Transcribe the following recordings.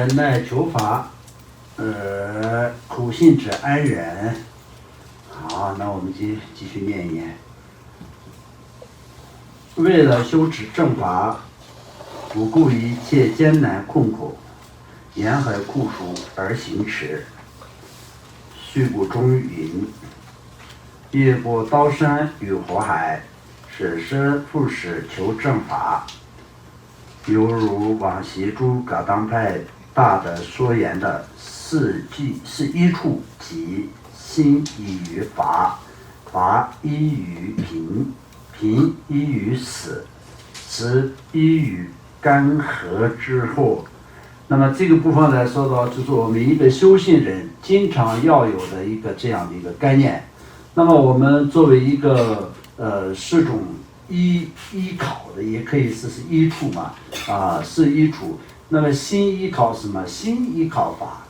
忍耐求法，苦信者安忍。好，那我们继续念一念。为了修持正法，不顾一切艰难困苦，沿海酷暑而行持。续古中云：越过刀山与火海，舍身赴死求正法，犹如往昔诸噶当派大的说言的四依处，即心依于法，法依于贫，贫依于死，死依于干涸之祸。那么这个部分来说到，就是我们一个修行人经常要有的一个这样的一个概念。那么我们作为一个是种依靠的，也可以是依处嘛，是依处。那么心依靠什么？心依靠法。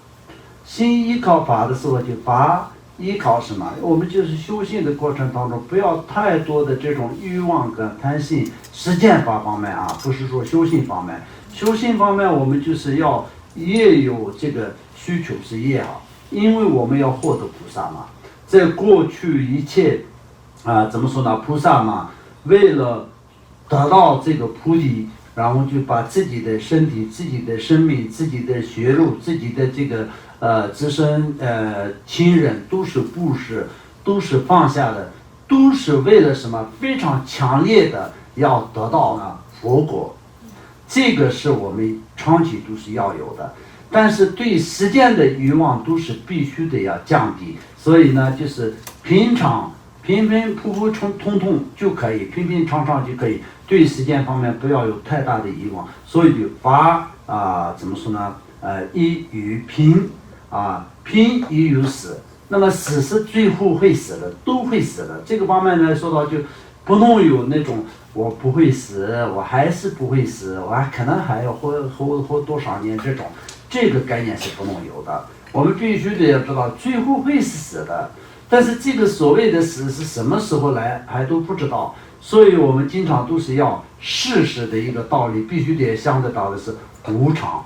心依靠法的时候，就法依靠什么？我们就是修行的过程当中，不要太多的这种欲望跟贪心。实践法方面啊，不是说修行方面。修行方面，我们就是要越有这个需求是越好，因为我们要获得菩萨嘛。在过去一切怎么说呢？菩萨嘛，为了得到这个菩提，然后就把自己的身体、自己的生命、自己的血肉、自己的这个自身亲人都是布施，都是放下的，都是为了什么？非常强烈的要得到呢佛果。这个是我们长期都是要有的，但是对实践的欲望都是必须得要降低。所以呢，就是平常平平普普通通就可以，平平常常就可以。对实践方面不要有太大的欲望。所以就法怎么说呢？依于贫贫依于死。那么死是最后会死的，都会死的。这个方面来说到，就不能有那种我不会死，我还是不会死，我还可能还要活多少年这个概念是不能有的。我们必须得要知道，最后会死的。但是这个所谓的死是什么时候来，还都不知道。所以我们经常都是要事实的一个道理，必须得想得到的是无常，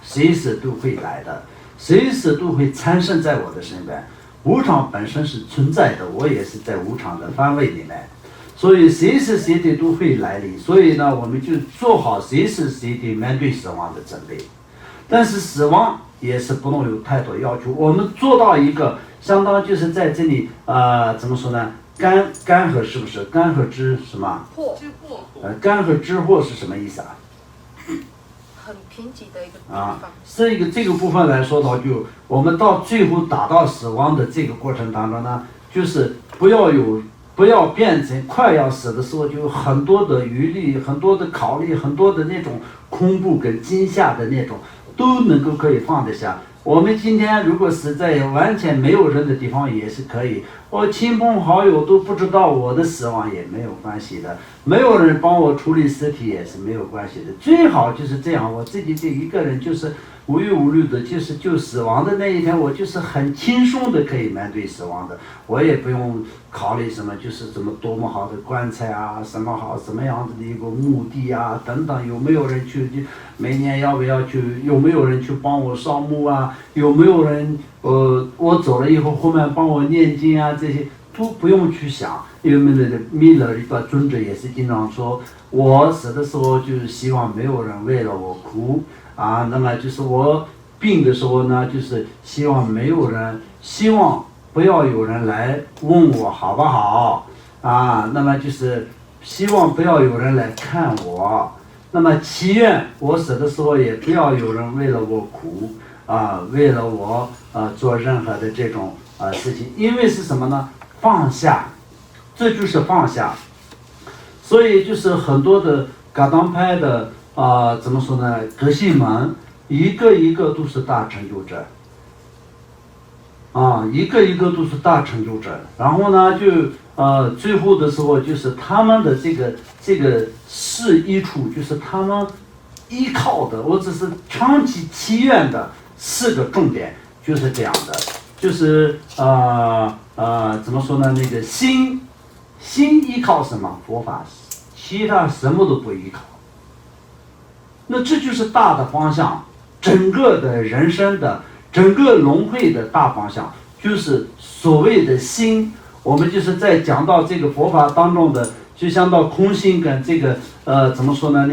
随时都会来的，随时都会产生在我的身边。无常本身是存在的，我也是在无常的范围里面，所以随时随地都会来临。所以呢，我们就做好随时随地面对死亡的准备。但是死亡也是不能有太多要求，我们做到一个相当就是在这里怎么说呢？干涸是不是？干涸之什么？干涸之祸是什么意思啊？很贫瘠的一个地方。这个部分来说到，就我们到最后达到死亡的这个过程当中呢，就是不要变成快要死的时候就有很多的余力、很多的考虑、很多的那种恐怖跟惊吓的那种，都能够可以放得下。我们今天如果是在完全没有人的地方也是可以，我亲朋好友都不知道我的死亡也没有关系的，没有人帮我处理尸体也是没有关系的。最好就是这样，我自己这一个人就是无忧无虑的，就死亡的那一天，我就是很轻松的可以面对死亡的，我也不用考虑什么，就是怎么多么好的棺材啊，什么样子的一个墓地啊等等，有没有人去，每年要不要去，有没有人去帮我扫墓啊，有没有人我走了以后后面帮我念经啊，这些都不用去想。因为那个弥勒一个尊者也是经常说，我死的时候就是希望没有人为了我哭啊，那么就是我病的时候呢，就是希望不要有人来问我好不好啊，那么就是希望不要有人来看我，那么祈愿我死的时候也不要有人为了我苦为了我做任何的这种事情。因为是什么呢？放下，这就是放下。所以就是很多的噶当派的怎么说呢？格西们一个一个都是大成就者一个一个都是大成就者。然后呢，就最后的时候就是他们的这个是一处，就是他们依靠的，或者是长期祈愿的4个重点，就是这样的。就是怎么说呢？那个心依靠什么？佛法，其他什么都不依靠。那这就是大的方向，整个的人生的整个轮回的大方向，就是所谓的心。我们就是在讲到这个佛法当中的，就像到空性跟这个怎么说呢？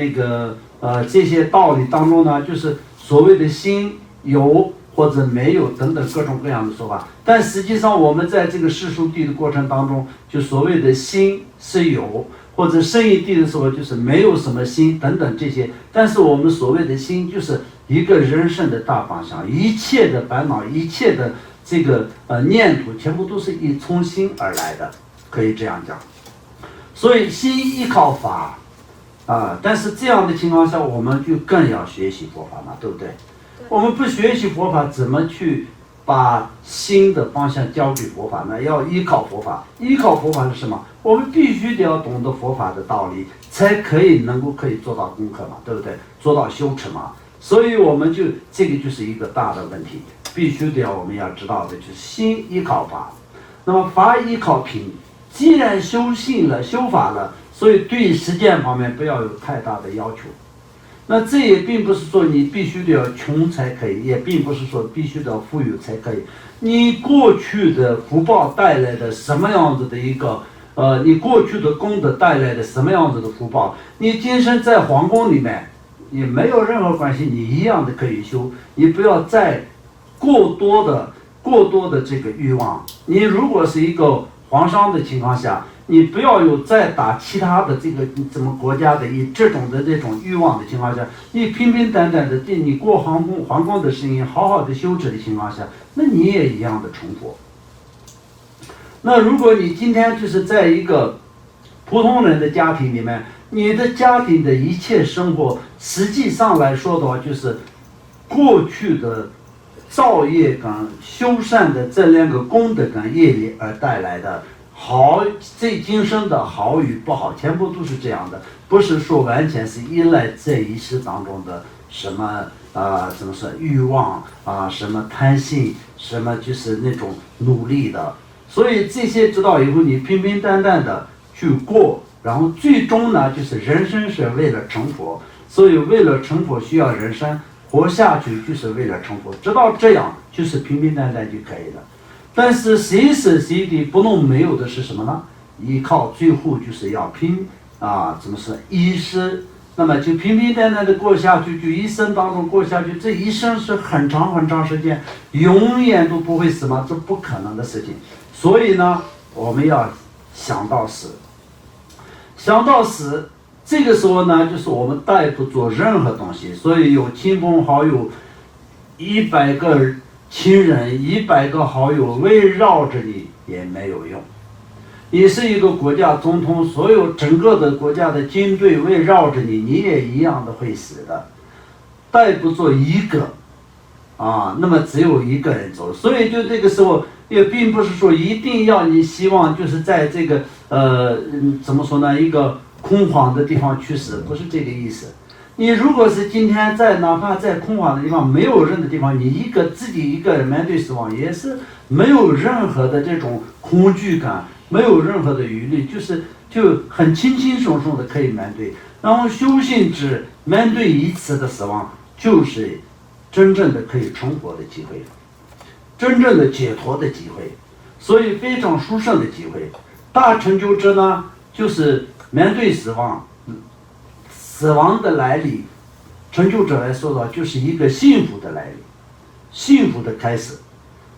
这些道理当中呢，就是所谓的心有或者没有等等各种各样的说法。但实际上我们在这个世俗谛的过程当中，就所谓的心是有，或者圣义谛的时候就是没有什么心等等这些。但是我们所谓的心就是一个人生的大方向，一切的烦恼，一切的这个念头，全部都是从心而来的，可以这样讲。所以心依靠法但是这样的情况下，我们就更要学习佛法嘛，对不对？我们不学习佛法，怎么去把心的方向交给佛法呢？要依靠佛法。依靠佛法是什么？我们必须得要懂得佛法的道理，才可以做到功课嘛，对不对？做到修持嘛。所以我们这个就是一个大的问题，必须我们要知道的就是心依靠法，那么法依靠品。既然修信了，修法了，所以对实践方面不要有太大的要求。那这也并不是说你必须得要穷才可以，也并不是说必须得要富有才可以。你过去的福报带来的什么样子的一个你过去的功德带来的什么样子的福报，你今生在皇宫里面也没有任何关系，你一样的可以修。你不要再过多的这个欲望。你如果是一个皇上的情况下，你不要有再打其他的这个怎么国家的以这种欲望的情况下，你平平淡淡的你过皇宫的事情，好好的修持的情况下，那你也一样的成佛。那如果你今天就是在一个普通人的家庭里面，你的家庭的一切生活，实际上来说的话，就是过去的造业跟修善的这两个功德跟业力而带来的好，这今生的好与不好，全部都是这样的，不是说完全是依赖这一世当中的什么怎么说欲望什么贪性，什么就是那种努力的。所以这些知道以后，你平平淡淡的去过，然后最终呢，就是人生是为了成佛，所以为了成佛需要人生活下去，就是为了成佛。知道这样就是平平淡淡就可以了。但是谁舍谁的不能没有的是什么呢？依靠最后就是要怎么说一生，那么就平平淡淡的过下去，就一生当中过下去。这一生是很长很长时间，永远都不会死吗？这不可能的事情。所以呢，我们要想到死，这个时候呢，就是我们带不做任何东西。所以有亲朋好友100个亲人100个好友围绕着你也没有用。你是一个国家总统，所有整个的国家的军队围绕着你，你也一样的会死的。带不做一个那么只有一个人走。所以就这个时候也并不是说一定要你希望就是在这个怎么说呢，一个空旷的地方去死，不是这个意思。你如果是今天哪怕在空旷的地方，没有人的地方，你自己一个人面对死亡，也是没有任何的这种恐惧感，没有任何的疑虑，就很轻轻松松的可以面对。然后修行只面对一次的死亡，就是真正的可以成佛的机会，真正的解脱的机会，所以非常殊胜的机会。大成就者呢，就是面对死亡，死亡的来临，成就者来说的话，就是一个幸福的来临，幸福的开始。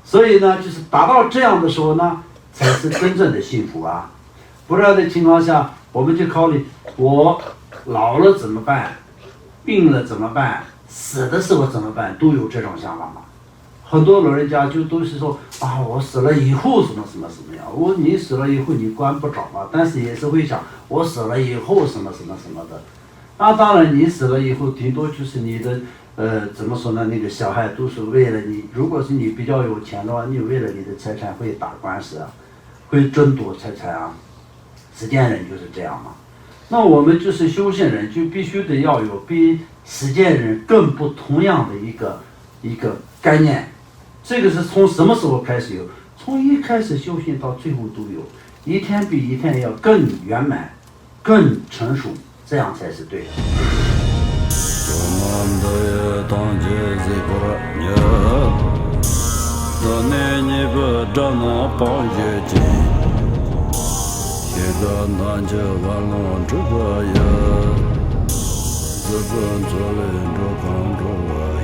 所以呢，就是达到这样的时候呢，才是真正的幸福啊。不然的情况下，我们就考虑我老了怎么办，病了怎么办，死的时候怎么办，都有这种想法嘛。很多老人家就都是说我死了以后什么什么什么样。你死了以后你管不着嘛，但是也是会想我死了以后什么什么什么的。那当然你死了以后，顶多就是你的怎么说呢，那个小孩都是为了你，如果是你比较有钱的话，你为了你的财产会打官司会争夺财产实践人就是这样嘛。那我们就是修行人，就必须得要有比实践人更不同样的一个概念。这个是从什么时候开始有？从一开始修行到最后都有，一天比一天要更圆满，更成熟，这样才是对的。你不找那帮月景，现在南京完了这个夜，日本做人这帮着我。